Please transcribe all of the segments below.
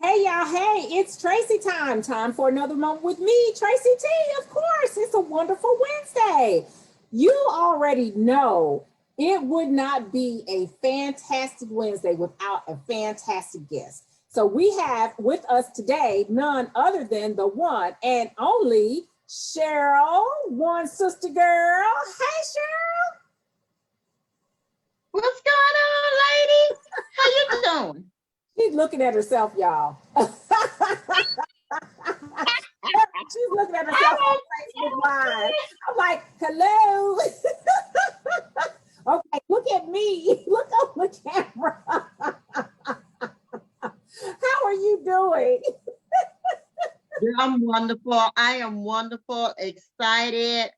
Hey y'all, hey, it's Tracy time. Time for another moment with me, Tracy T. Of course, it's a wonderful Wednesday. You already know it would not be a fantastic Wednesday without a fantastic guest. So we have with us today none other than the one and only Cheryl, one sister girl. Hey Cheryl. What's going on, ladies? How you doing? She's looking at herself, y'all. She's looking at herself on Facebook Live. I'm like, hello. Okay, look at me. Look on the camera. How are you doing? I'm wonderful. I am wonderful, excited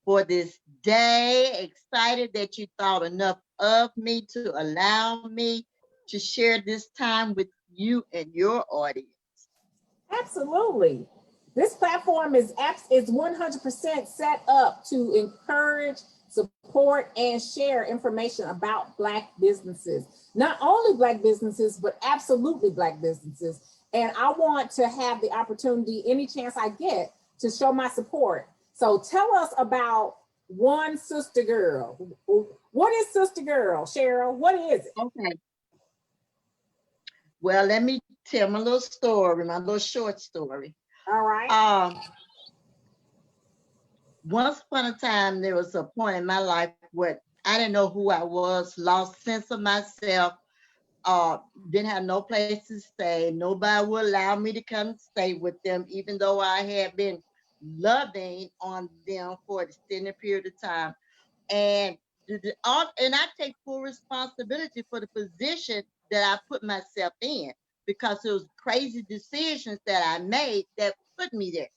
for this day, excited that you thought enough of me to allow me to share this time with you and your audience. Absolutely. This platform is 100% set up to encourage, support, and share information about Black businesses. Not only Black businesses, but absolutely Black businesses. And I want to have the opportunity, any chance I get, to show my support. So tell us about One SistaGirl. What is SistaGirl, Cheryl? What is it? Okay. Well, let me tell my little story, my little short story. All right. Once upon a time, there was a point in my life where I didn't know who I was, lost sense of myself, didn't have no place to stay. Nobody would allow me to come stay with them, even though I had been loving on them for an extended period of time. And I take full responsibility for the position that I put myself in, because it was crazy decisions that I made that put me there.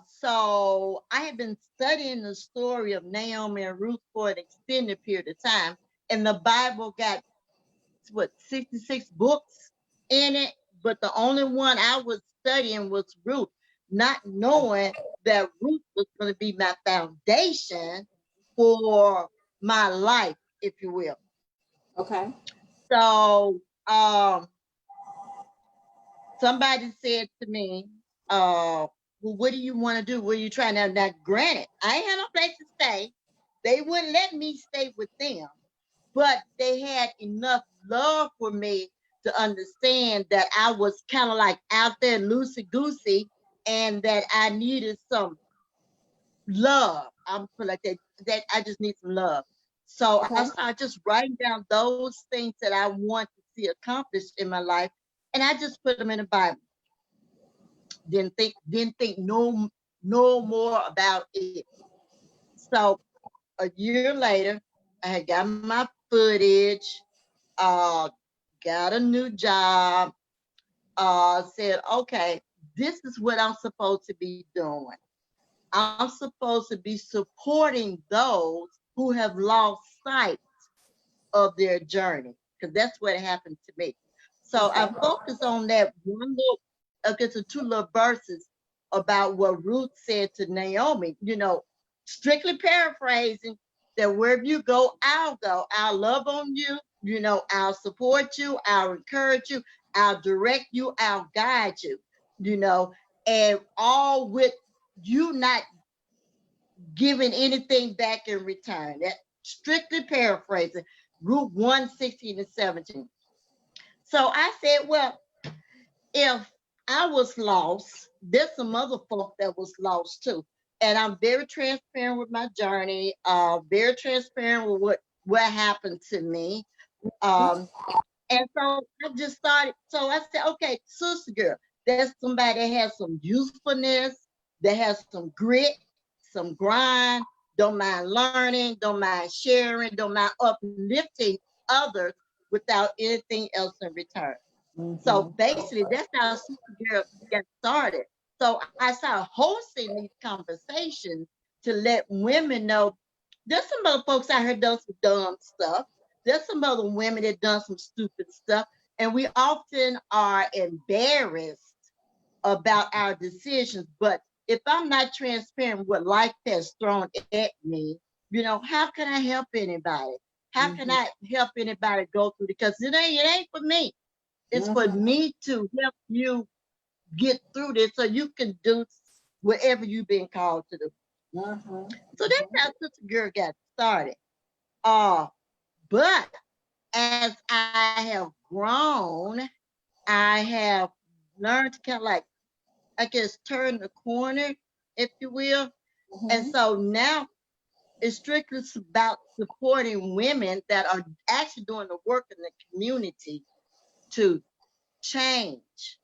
So I had been studying the story of Naomi and Ruth for an extended period of time, and the Bible got 66 books in it, but the only one I was studying was Ruth, not knowing that Ruth was going to be my foundation for my life, if you will. Okay. So somebody said to me, well, what do you want to do? What are you trying to do? Now, granted, I ain't had no place to stay. They wouldn't let me stay with them, but they had enough love for me to understand that I was kind of like out there loosey-goosey, and that I needed some love. I'm like that I just need some love. So Okay. I started just writing down those things that I want to see accomplished in my life, and I just put them in the Bible. Didn't think no more about it. So a year later, I had got my footage, got a new job, said, okay, this is what I'm supposed to be doing. I'm supposed to be supporting those who have lost sight of their journey, because that's what happened to me. So I focused on that one little, the two little verses about what Ruth said to Naomi, strictly paraphrasing, that wherever you go, I'll go. I'll love on you, I'll support you, I'll encourage you, I'll direct you, I'll guide you, and all with you not giving anything back in return. That strictly paraphrasing, Ruth 1:16 and 17. So I said, well, if I was lost, there's some other folk that was lost too. And I'm very transparent with my journey, very transparent with what happened to me. And so I just started, so I said, okay, SistaGirl, there's somebody that has some usefulness, that has some grit, some grind, don't mind learning, don't mind sharing, don't mind uplifting others without anything else in return. So basically, that's how SistaGirl got started. So I started hosting these conversations to let women know there's some other folks out here done some dumb stuff. There's some other women that done some stupid stuff. And we often are embarrassed about our decisions. But if I'm not transparent with what life has thrown at me, how can I help anybody? How can I help anybody go through? Because it ain't for me. It's for me to help you get through this so you can do whatever you've been called to do. So that's how Sister Girl got started. But as I have grown, I have learned to kind of like, I guess, turn the corner, if you will. And so now it's strictly about supporting women that are actually doing the work in the community to change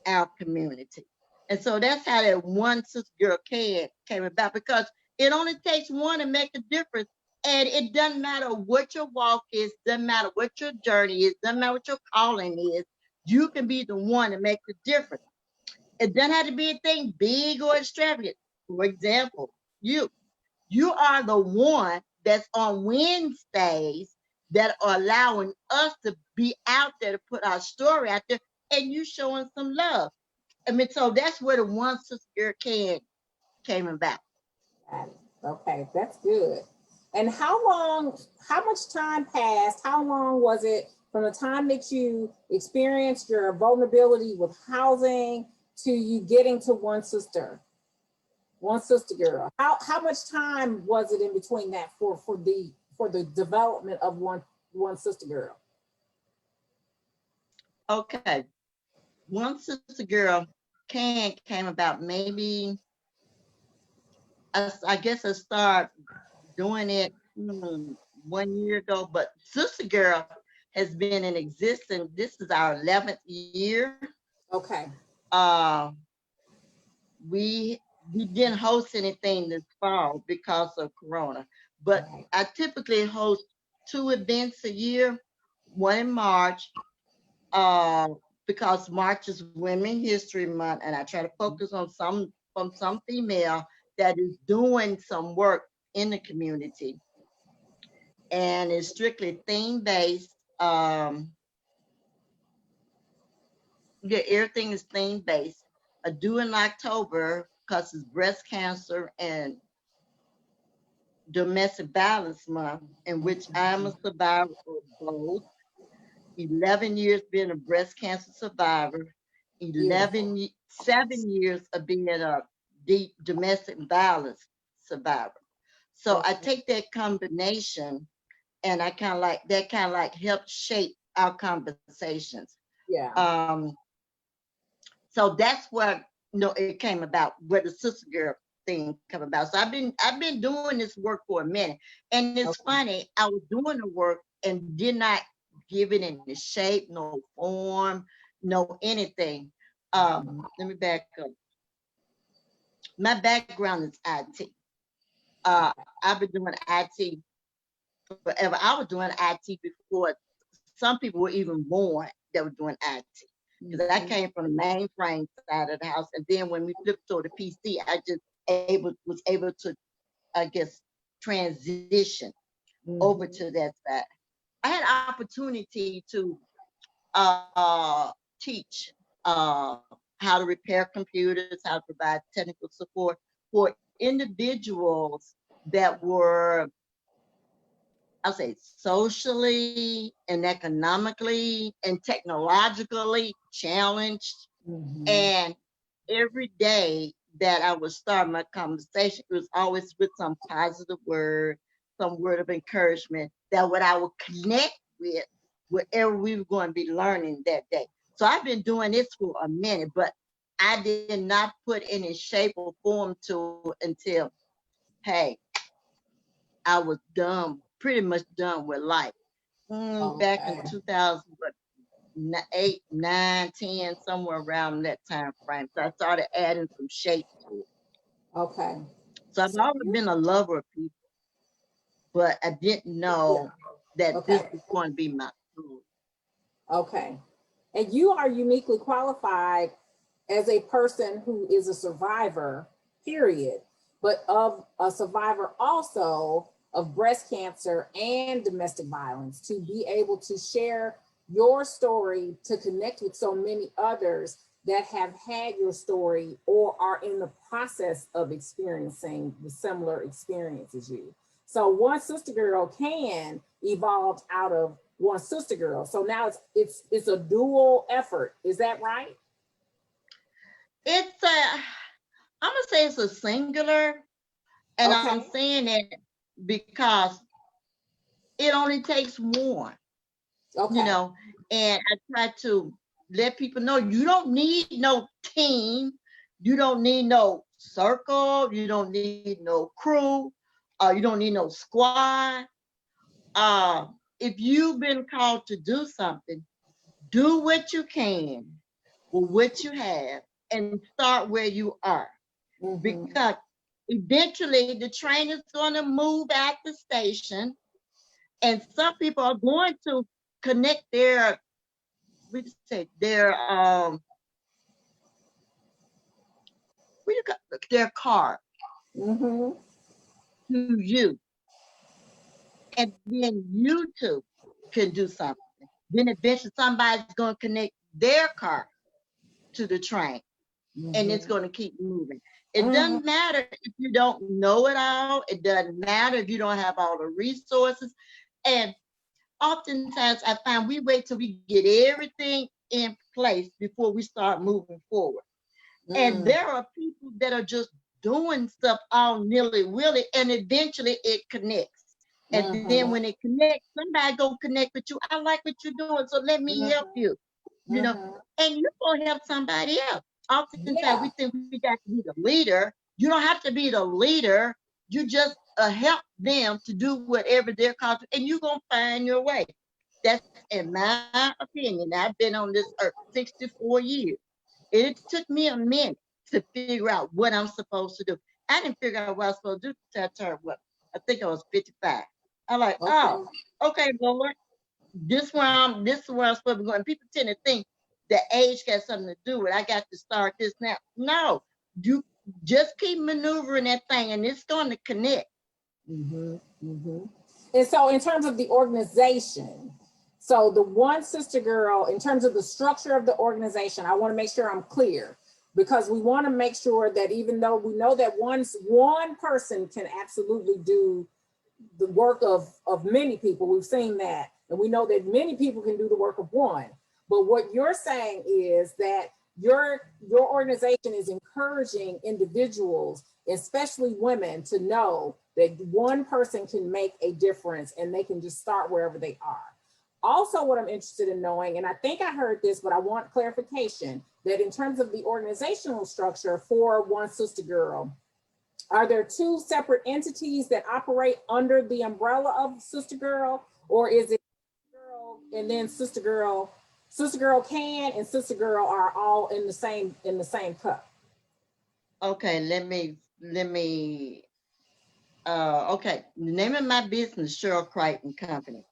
our community. And so that's how that one Sister Girl came about, because it only takes one to make a difference. And it doesn't matter what your walk is, doesn't matter what your journey is, doesn't matter what your calling is, you can be the one to make the difference. It doesn't have to be a thing big or extravagant. For example, you are the one that's on Wednesdays that are allowing us to be out there to put our story out there, and you showing some love. I mean, so that's where the one Sister Girl came about. Okay, that's good. And how much time passed? How long was it from the time that you experienced your vulnerability with housing to you getting to one Sister Girl? How much time was it in between that for the development of one Sister Girl? Okay, one Sister Girl came about maybe, I guess I started doing it 1 year ago, but Sister Girl has been in existence. This is our 11th year. Okay. We didn't host anything this fall because of Corona, but I typically host 2 events a year, one in March, because March is Women History Month, and I try to focus on some female that is doing some work in the community, and it's strictly theme-based. Yeah, everything is theme-based. Due in October, because it's breast cancer and domestic violence month, in which I'm a survivor of both. 11 years being a breast cancer survivor, 7 years of being a deep domestic violence survivor. So I take that combination, and I kind of like help shape our conversations. Yeah. So that's where it came about, where the Sister Girl thing came about. So I've been doing this work for a minute, and it's funny. I was doing the work and did not give it any shape, no form, no anything. Let me back up. My background is IT. I've been doing IT forever. I was doing IT before some people were even born that were doing IT. Because I came from the mainframe side of the house, and then when we flipped to the PC, I just was able to, I guess, transition over to that side. I had opportunity to teach how to repair computers, how to provide technical support for individuals that were, I'll say, socially and economically and technologically challenged. And every day that I would start my conversation, it was always with some positive word, some word of encouragement that what I would connect with whatever we were going to be learning that day. So I've been doing this for a minute, but I did not put any shape or form to it until, hey, I was done, pretty much done with life. Back in 2008, 9, 10, somewhere around that time frame. So I started adding some shape to it. Okay. So I've always been a lover of people, but I didn't know that this was going to be my tool. Okay. And you are uniquely qualified as a person who is a survivor, period, but of a survivor also of breast cancer and domestic violence, to be able to share your story, to connect with so many others that have had your story or are in the process of experiencing the similar experience as you. So one sister girl can evolve out of one sister girl. So now it's a dual effort. Is that right? It's a, I'm gonna say it's a singular, and I'm Okay. saying it because it only takes one, you Okay. know, and I try to let people know you don't need no team, you don't need no circle, you don't need no crew, you don't need no squad. Uh, if you've been called to do something, do what you can with what you have and start where you are. Mm-hmm. Because eventually the train is going to move at the station, and some people are going to connect their, we say what you got, their car Mm-hmm. to you, and then you two can do something. Then eventually somebody's going to connect their car to the train, and it's Mm-hmm. going to keep moving. It Mm-hmm. doesn't matter if you don't know it all. It doesn't matter if you don't have all the resources. And oftentimes I find we wait till we get everything in place before we start moving forward. And Mm-hmm. there are people that are just doing stuff all nilly-willy, and eventually it connects. And then when it connects, somebody gonna connect with you. I like what you're doing, so let me help Mm-hmm. you. You know, Mm-hmm. and you're gonna help somebody else. Oftentimes we Yeah. think we got to be the leader. You don't have to be the leader. You just help them to do whatever they're called to, and you're gonna find your way. That's in my opinion. I've been on this earth 64 years. It took me a minute to figure out what I'm supposed to do. I didn't figure out what I was supposed to do until I turned what? I think I was 55. I'm like, Okay. oh, okay, Lord, this is where I'm supposed to go. And people tend to think that age got something to do with it. I got to start this now. No, you just keep maneuvering that thing and it's going to connect. Mm-hmm. Mm-hmm. And so, in terms of the organization, so the one sister girl, in terms of the structure of the organization, I want to make sure I'm clear because we want to make sure that even though we know that one person can absolutely do the work of many people, we've seen that, and we know that many people can do the work of one. But what you're saying is that your organization is encouraging individuals, especially women, to know that one person can make a difference and they can just start wherever they are. Also, what I'm interested in knowing, and I think I heard this, but I want clarification, that in terms of the organizational structure for One Sister Girl, are there two separate entities that operate under the umbrella of Sister Girl, or is it Girl and then Sister Girl? Sister Girl can and Sister Girl are all in the same cup. Okay, okay. The name of my business, Cheryl Crichton Company.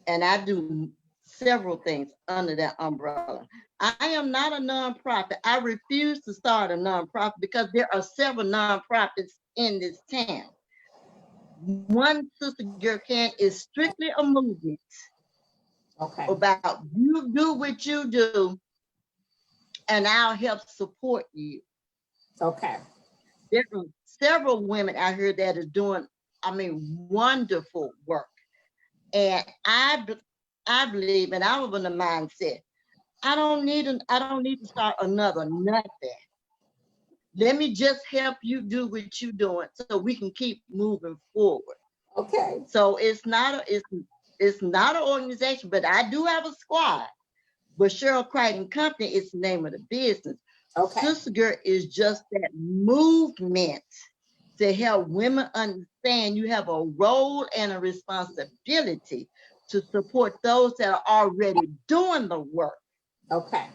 And I do several things under that umbrella. I am not a nonprofit. I refuse to start a nonprofit because there are several nonprofits in this town. One Sister Girl Can is strictly a movement Okay. about you do what you do, and I'll help support you. Okay. There are several women out here that are doing, I mean, wonderful work. And I believe, and I was in the mindset, I don't need to start another nothing. Let me just help you do what you're doing so we can keep moving forward. Okay. So it's not an organization, but I do have a squad. But Cheryl Crichton Company is the name of the business. Okay. Sister Girl is just that movement to help women understand you have a role and a responsibility to support those that are already doing the work Okay.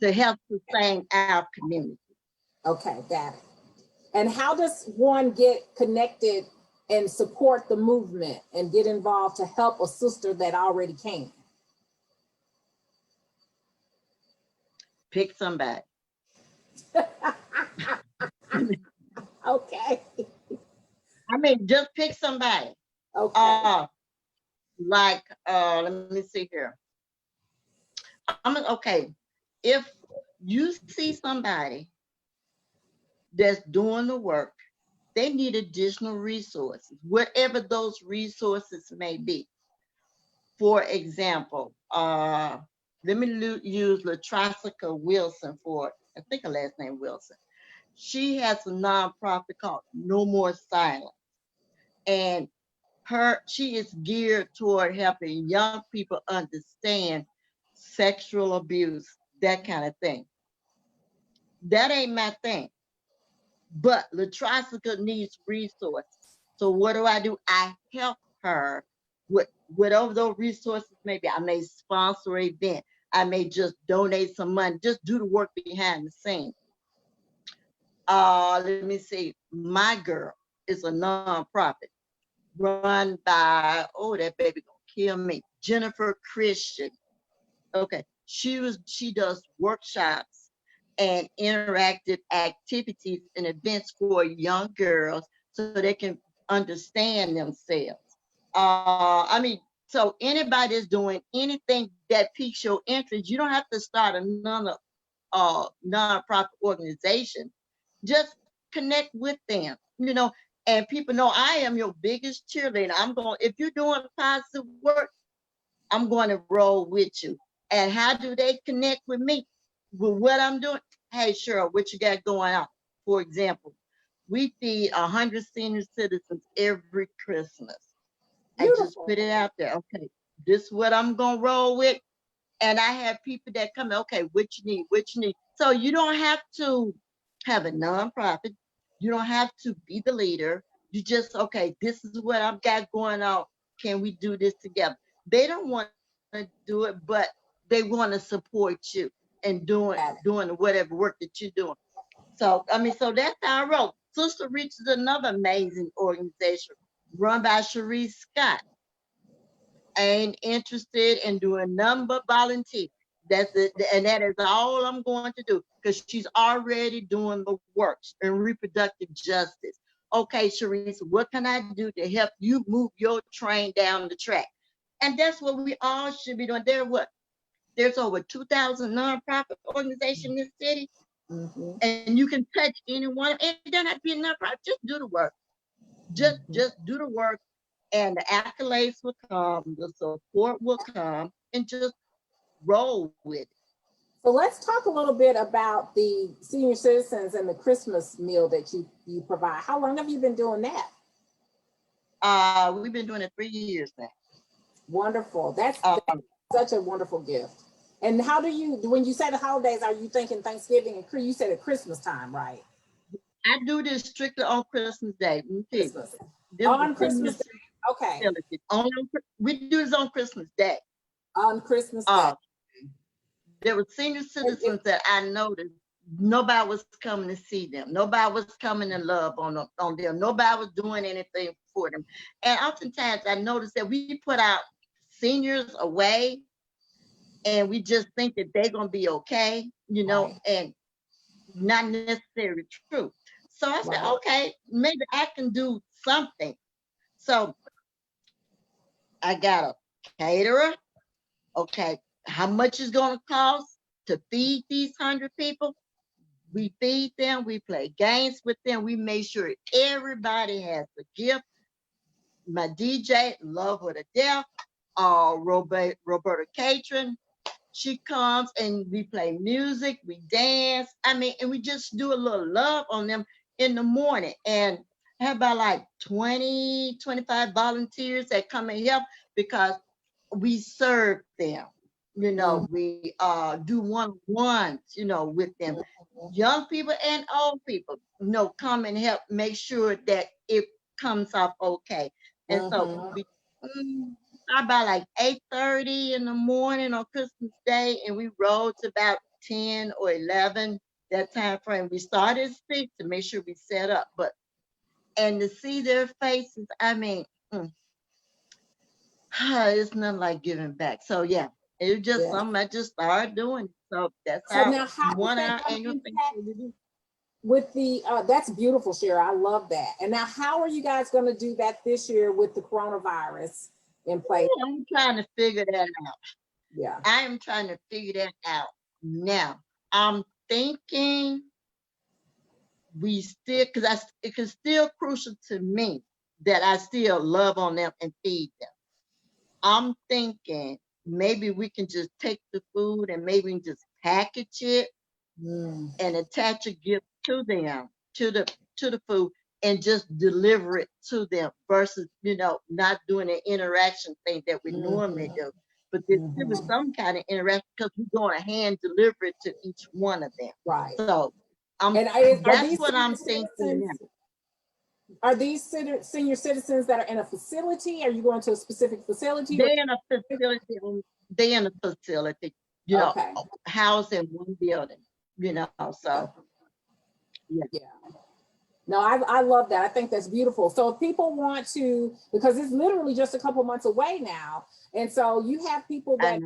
to help sustain our community. Okay. Got it. And how does one get connected and support the movement and get involved to help a sister that already can? Pick somebody. Okay. I mean, just pick somebody. Okay. Let me see here. Okay. If you see somebody that's doing the work they need additional resources, whatever those resources may be. For example, let me use Latrasica Wilson for, I think her last name Wilson. She has a nonprofit called No More Silence. And she is geared toward helping young people understand sexual abuse, that kind of thing. That ain't my thing. But Latrasica needs resources. So what do? I help her with whatever those resources may be. I may sponsor an event. I may just donate some money, just do the work behind the scenes. Let me see. My Girl is a nonprofit run by, oh, that baby gonna kill me, Jennifer Christian. Okay, she does workshops and interactive activities and events for young girls so they can understand themselves. I mean, so anybody that's doing anything that piques your interest, you don't have to start another nonprofit organization. Just connect with them, and people know I am your biggest cheerleader. If you're doing positive work, I'm going to roll with you. And how do they connect with me? With what I'm doing? Hey, Cheryl, what you got going on? For example, we feed 100 senior citizens every Christmas. Beautiful. I just put it out there. Okay, this is what I'm going to roll with. And I have people that come, okay, what you need. So you don't have to have a nonprofit. You don't have to be the leader. You just, okay, this is what I've got going on. Can we do this together? They don't want to do it, but they want to support you and doing whatever work that you're doing. So, so that's how I roll. Sister Reach is another amazing organization run by Cherise Scott. Ain't interested in doing nothing but volunteer. That's it, and that is all I'm going to do because she's already doing the works in reproductive justice. Okay, Sharice, what can I do to help you move your train down the track? And that's what we all should be doing. There's over 2,000 nonprofit organizations in this city, and you can touch any one. It doesn't have to be a nonprofit. Just do the work. Just do the work. And the accolades will come, the support will come, and just roll with it. So let's talk a little bit about the senior citizens and the Christmas meal that you provide. How long have you been doing that? We've been doing it 3 years now. Wonderful. That's such a wonderful gift. And how do you, when you say the holidays, are you thinking Thanksgiving and you said at Christmas time, right? I do this strictly on Christmas Day. Christmas. On Christmas Day. Okay. We do this on Christmas Day. On Christmas Day. There were senior citizens that I noticed nobody was coming to see them. Nobody was coming to love on them. Nobody was doing anything for them. And oftentimes I noticed that we put our seniors away and we just think that they're going to be okay, Right. and not necessarily true. So I said, okay, maybe I can do something. So I got a caterer. Okay, how much is going to cost to feed these 100 people? We feed them, we play games with them, we make sure everybody has a gift. My DJ, love her to death, Roberta Catron, she comes and we play music, we dance, and we just do a little love on them in the morning. And I have about like 20, 25 volunteers that come and help because we serve them. We do one-on-ones, with them. Young people and old people, come and help make sure that it comes off okay. And so we about like 8:30 in the morning on Christmas Day, and we rolled to about 10 or 11, that time frame. We started at 6 to make sure we set up, and to see their faces, it's nothing like giving back. So yeah, it was just something I just started doing. So that's now how one hour annual thing. With the that's beautiful, Shira. I love that. And now, how are you guys going to do that this year with the coronavirus in place? I'm trying to figure that out. Yeah, I am trying to figure that out now. I'm thinking we still, because it is still crucial to me that I still love on them and feed them. I'm thinking maybe we can just take the food and maybe we can just package it and attach a gift to them, to the food, and just deliver it to them versus, not doing an interaction thing that we normally do. But there's still some kind of interaction because we're going to hand deliver it to each one of them. Right. So that's what I'm thinking now. Are these senior citizens that are in a facility? Are you going to a specific facility? They're in a facility. They're in a facility, Okay. housed in one building, so yeah. No, I love that. I think that's beautiful. So if people want to, because it's literally just a couple months away now. And so you have people that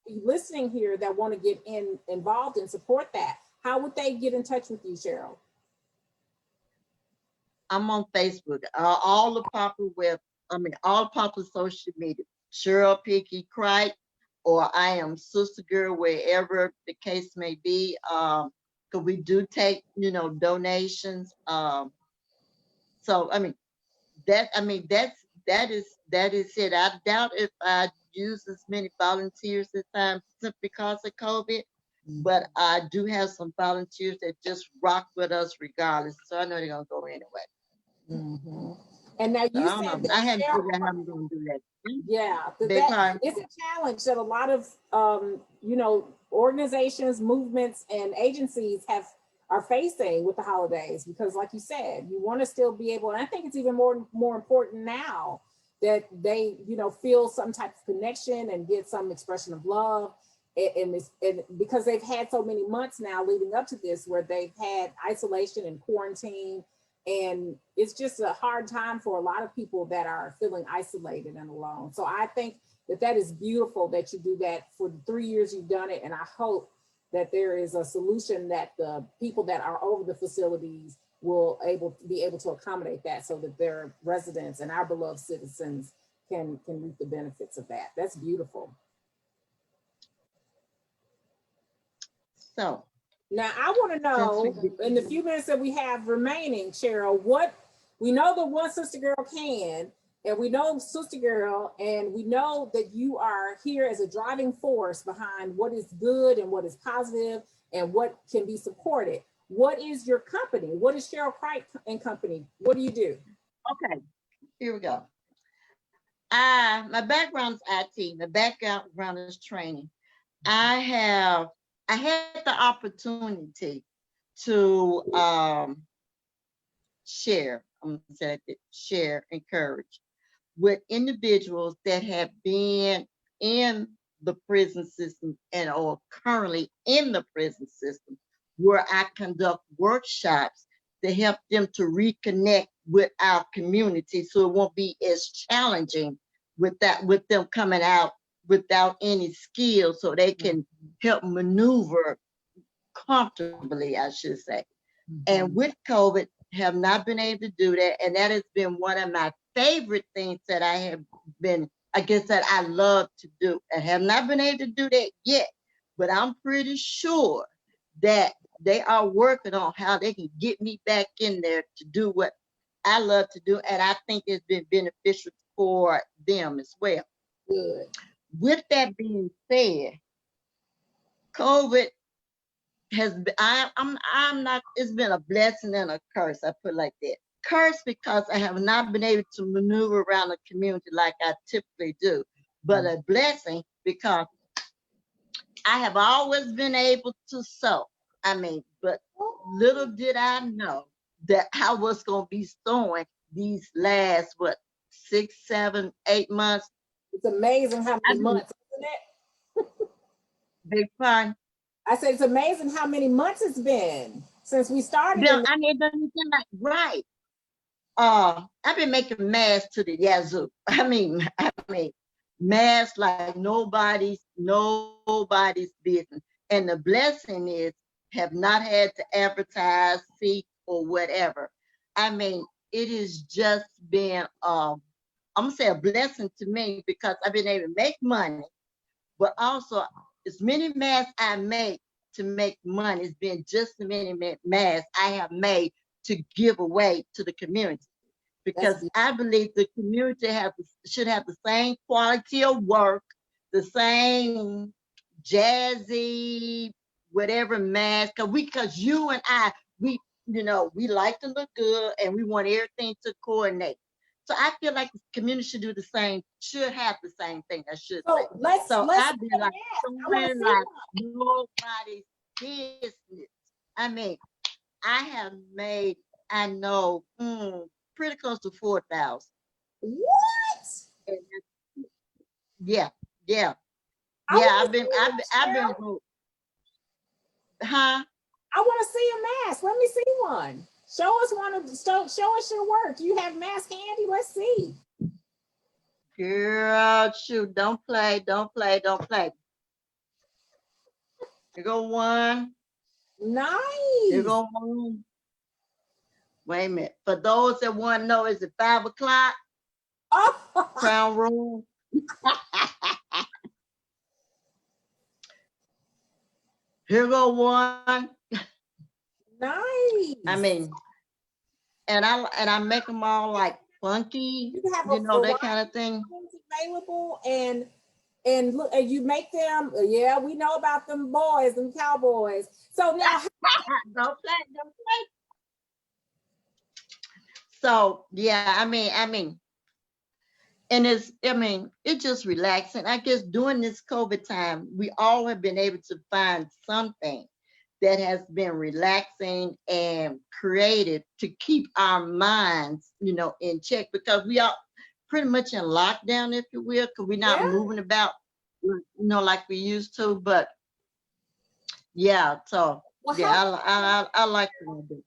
listening here that want to get involved and support that. How would they get in touch with you, Cheryl? I'm on Facebook, all the popular social media, Cheryl Pickey Cripe, or I am SistaGirl, wherever the case may be. Because we do take, donations. So that is it. I doubt if I use as many volunteers this time simply because of COVID. But I do have some volunteers that just rock with us regardless. So I know they're gonna go anyway. And now you said I hadn't figured out how I'm going to do that. Yeah, that is a challenge that a lot of organizations, movements, and agencies are facing with the holidays, because like you said, you want to still be able, and I think it's even more important now that they feel some type of connection and get some expression of love, and because they've had so many months now leading up to this where they've had isolation and quarantine. And it's just a hard time for a lot of people that are feeling isolated and alone. So I think that is beautiful that you do that for the 3 years you've done it. And I hope that there is a solution that the people that are over the facilities will be able to accommodate that so that their residents and our beloved citizens can reap the benefits of that. That's beautiful. So now I want to know, in the few minutes that we have remaining, Cheryl, what we know that one SistaGirl can, and we know SistaGirl, and we know that you are here as a driving force behind what is good and what is positive and what can be supported. What is your company? What is Cheryl Cripe and Company? What do you do? Okay, here we go. My background is IT. My background is training. I had the opportunity to share, encourage with individuals that have been in the prison system or currently in the prison system, where I conduct workshops to help them to reconnect with our community so it won't be as challenging with them coming out without any skills, so they can help maneuver comfortably, I should say. And with COVID, have not been able to do that. And that has been one of my favorite things that I have been, that I love to do. I have not been able to do that yet, but I'm pretty sure that they are working on how they can get me back in there to do what I love to do. And I think it's been beneficial for them as well. Good. With that being said, COVID has been, I'm not, it's been a blessing and a curse. I put it like that. Curse because I have not been able to maneuver around the community like I typically do, but a blessing because I have always been able to sew. But little did I know that I was going to be sewing these last, 6, 7, 8 months. It's amazing how many months, isn't it? Big fun. I said, it's amazing how many months it's been since we started. Right. I've been making masks to the yazoo. Masks like nobody's business. And the blessing is, have not had to advertise, seek, or whatever. It has just been, I'm gonna say a blessing to me because I've been able to make money, but also as many masks I make to make money, it's been just as many masks I have made to give away to the community, because I believe the community should have the same quality of work, the same jazzy, whatever mask, because you and I, we like to look good and we want everything to coordinate. So I feel like the community should do the same, should have the same thing, I should say. So I've been like doing like nobody's business. I mean, I have made, I know, pretty close to 4,000. What? Yeah. I've been huh? I want to see a mask. Let me see one. Show us your work. You have mask handy. Let's see. Girl, shoot, don't play. Here go one. Nice. Here go one. Wait a minute. For those that want to know, is it 5 o'clock? Oh. Crown Room. Here go one. Nice. I mean, and I make them all like funky, that kind of thing. Available and look, and you make them. Yeah, we know about them boys, them cowboys. So now, don't play. So yeah, I mean, and it's just relaxing. I guess during this COVID time, we all have been able to find something that has been relaxing and creative to keep our minds, in check, because we are pretty much in lockdown, if you will, because we're not moving about, like we used to. But yeah, so I like it.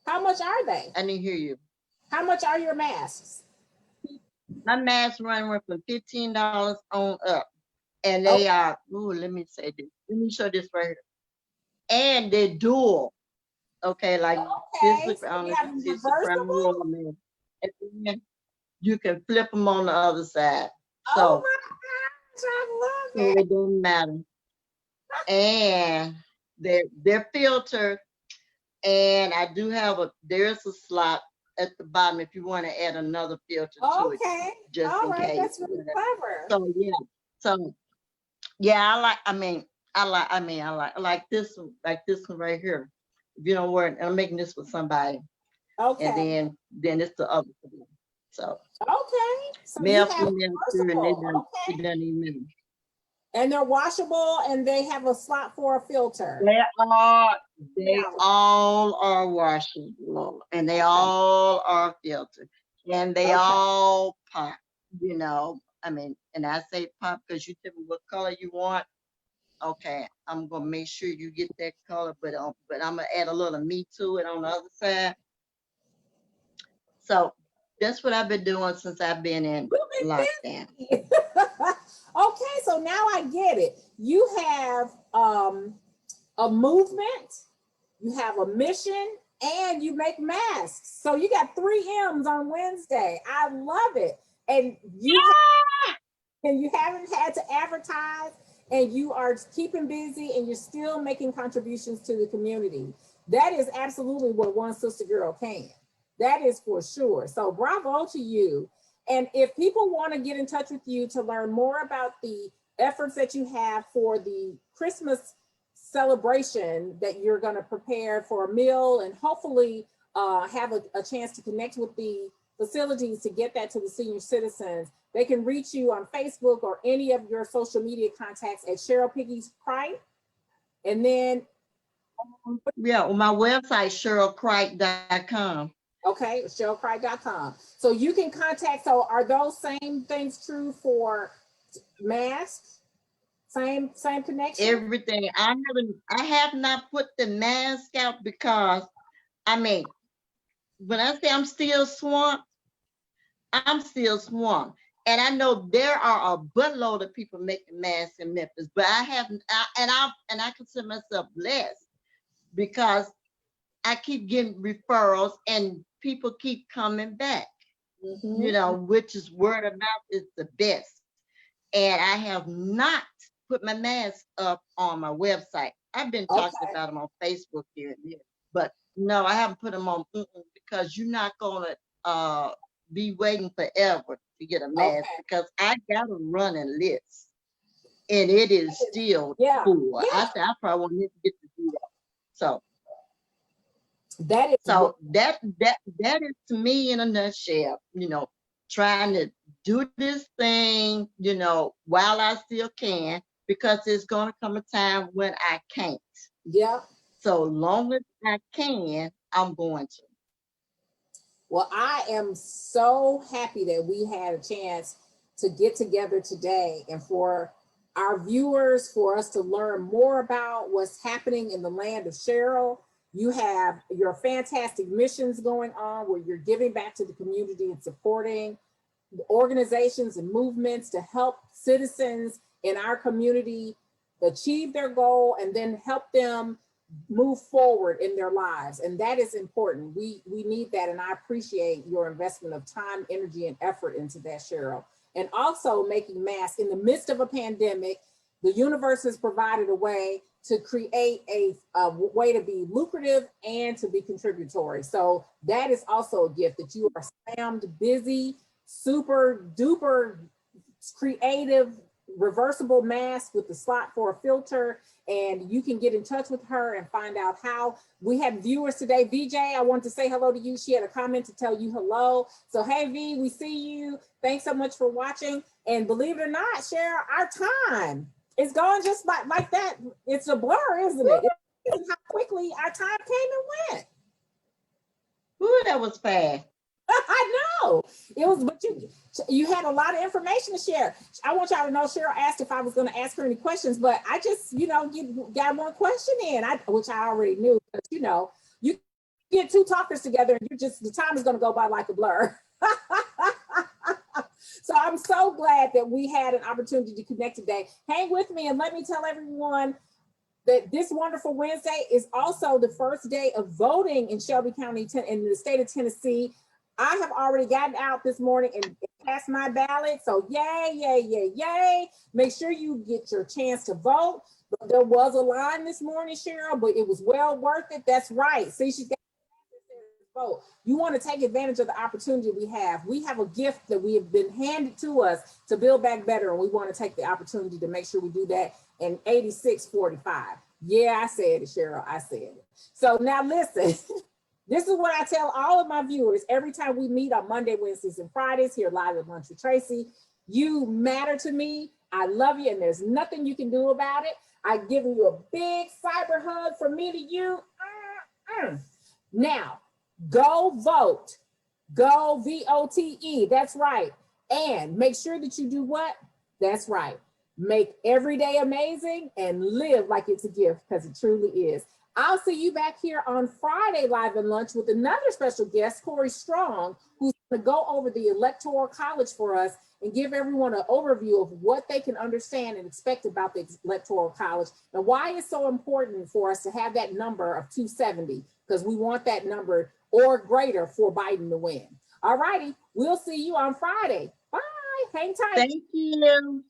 How much are they? I didn't hear you. How much are your masks? My masks run from $15 on up. And they are, let me say this. Let me show this right here. And they're dual. Okay, like this look on this front row, man. And then you can flip them on the other side. So, oh my gosh, I love it. It doesn't matter. And they're filtered. And I do have there's a slot at the bottom if you want to add another filter to it. Just all in right, case. that's really clever. So yeah. I like this one right here. If you don't worry, I'm making this with somebody. Okay. And then it's the other one. So so male, you have female, it doesn't even. And they're washable, and they have a slot for a filter. They all are washable, and they all are filtered, and they all pop. And I say pop because you tell me what color you want. Okay, I'm gonna make sure you get that color, but I'm gonna add a little meat to it on the other side. So that's what I've been doing since I've been in lockdown. Okay, so now I get it. You have a movement, you have a mission, and you make masks. So you got 3 M's on Wednesday. I love it. And you haven't had to advertise, and you are keeping busy, and you're still making contributions to the community. That is absolutely what one SistaGirl can. That is for sure. So bravo to you. And if people want to get in touch with you to learn more about the efforts that you have for the Christmas celebration that you're going to prepare for a meal, and hopefully have a chance to connect with the facilities to get that to the senior citizens, they can reach you on Facebook or any of your social media contacts at Cheryl Piggy's Cripe. And then on my website, CherylCripe.com. Okay, ScherylCripe.com. So you can contact. So are those same things true for masks? Same connection? Everything. I have not put the mask out because, when I say I'm still swamped, I'm still swamped. And I know there are a buttload of people making masks in Memphis, but I consider myself blessed because I keep getting referrals and people keep coming back, which is word of mouth is the best. And I have not put my mask up on my website. I've been Okay. talking about them on Facebook here and there, but no, I haven't put them on because you're not gonna be waiting forever to get a mask Okay. because I got a running list and it is still Yeah. full. Yeah. I said I probably won't need to get to do that. So That is so that is to me in a nutshell, trying to do this thing, while I still can, because there's gonna come a time when I can't. yeah. So long as I can, I'm going to. Well, I am so happy that we had a chance to get together today and for our viewers, for us to learn more about what's happening in the land of Cheryl. You have your fantastic missions going on where you're giving back to the community and supporting organizations and movements to help citizens in our community achieve their goal and then help them move forward in their lives. And that is important. We need that. And I appreciate your investment of time, energy, and effort into that, Cheryl. And also making masks in the midst of a pandemic. The universe has provided a way to create a way to be lucrative and to be contributory. So that is also a gift that you are slammed busy, super duper creative, reversible mask with the slot for a filter. And you can get in touch with her and find out how. We had viewers today. VJ, I want to say hello to you. She had a comment to tell you hello. So hey V, we see you. Thanks so much for watching. And believe it or not, Cheryl, our time is going just like that. It's a blur, isn't it? It's how quickly our time came and went. Ooh, that was fast. I know it was, but you had a lot of information to share. I want y'all to know Cheryl asked if I was going to ask her any questions, but I just, got one question in, which I already knew. But you get two talkers together, and the time is going to go by like a blur. So I'm so glad that we had an opportunity to connect today. Hang with me and let me tell everyone that this wonderful Wednesday is also the first day of voting in Shelby County, in the state of Tennessee. I have already gotten out this morning and cast my ballot. So yay, yay, yay, yay. Make sure you get your chance to vote. But there was a line this morning, Cheryl, but it was well worth it. That's right. See, she's got to vote. You want to take advantage of the opportunity we have. We have a gift that we have been handed to us to build back better. And we want to take the opportunity to make sure we do that in 8645. Yeah, I said it, Cheryl. I said it. So now listen. This is what I tell all of my viewers every time we meet on Monday, Wednesdays, and Fridays here live at Lunch with Tracy. You matter to me. I love you, and there's nothing you can do about it. I've given you a big cyber hug from me to you. Now, go vote. Go VOTE. That's right. And make sure that you do what? That's right. Make every day amazing and live like it's a gift, because it truly is. I'll see you back here on Friday live and lunch with another special guest, Corey Strong, who's going to go over the Electoral College for us and give everyone an overview of what they can understand and expect about the Electoral College and why it's so important for us to have that number of 270, because we want that number or greater for Biden to win. All righty, we'll see you on Friday. Bye. Hang tight. Thank you.